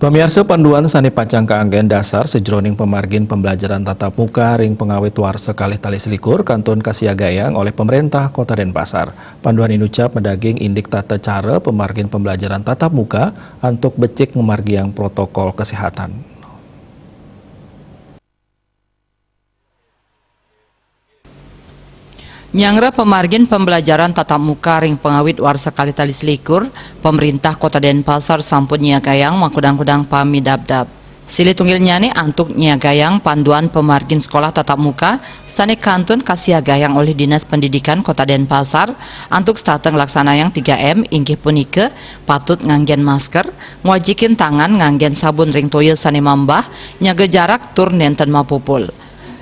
Pemirsa panduan sani pacang kaanggen dasar sejroning pemargin pembelajaran tatap muka ring pengawet warsa kalih tali selikur kantun Kasiagayang oleh pemerintah Kota Denpasar. Panduan inucap medaging indik tata cara pemargin pembelajaran tatap muka untuk becik memargiang protokol kesehatan. Nyangra pemargin pembelajaran tatap muka ring pengawit warsa kali tali selikur, pemerintah Kota Denpasar sampun nyiagayang makudang-kudang pami dab-dab. Sili tunggilnya nih antuk nyiagayang panduan pemargin sekolah tatap muka sani kantun Kasiagayang oleh Dinas Pendidikan Kota Denpasar antuk stateng laksanayang 3M inggih punike patut nganggen masker, ngwajikin tangan nganggen sabun ring toyel sani mambah, nyaga jarak tur nenten mapupul.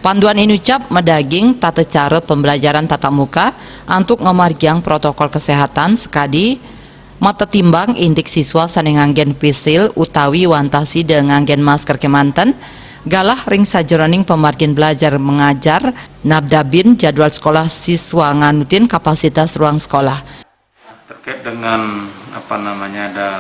Panduan ini ucap medaging tata cara pembelajaran tatap muka untuk ngamargiang protokol kesehatan sekadi mata timbang indik siswa sane nganggen pisil utawi wantasi dengan nganggen masker kemanten galah ring sajroning pemargin belajar mengajar nabdabin jadwal sekolah siswa nganutin kapasitas ruang sekolah. Terkait dengan ada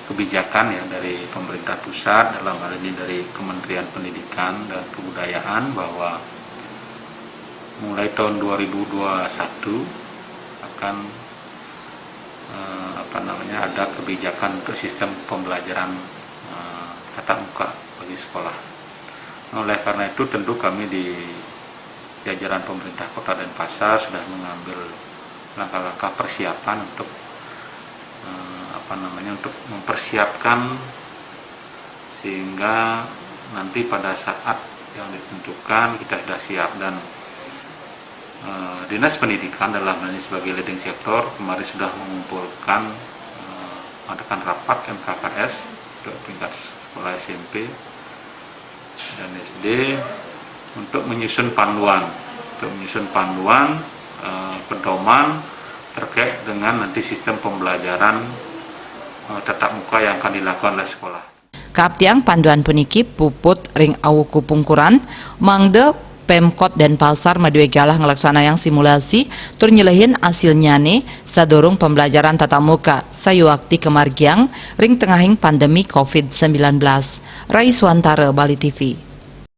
kebijakan ya dari pemerintah pusat dalam hal ini dari Kementerian Pendidikan dan Kebudayaan bahwa mulai tahun 2021 akan ada kebijakan untuk sistem pembelajaran tatap muka bagi sekolah. Oleh karena itu tentu kami di jajaran pemerintah Kota Denpasar sudah mengambil langkah-langkah persiapan untuk untuk mempersiapkan sehingga nanti pada saat yang ditentukan kita sudah siap. Dan Dinas Pendidikan dalam hal ini sebagai leading sektor kemarin sudah mengumpulkan mengadakan rapat MKKS untuk tingkat sekolah SMP dan SD untuk menyusun panduan pedoman terkait dengan nanti sistem pembelajaran tatap muka yang akan dilakukan oleh sekolah. Kaptiang panduan puniki puput ring awuku pungkuran mangde Pemkot Denpasar madue galah ngelaksanayang simulasi tur nyelehin hasilnya nih sadurung pembelajaran tatap muka sayuakti kemargiang ring tengahing pandemi COVID-19. Raiswantara, Bali TV.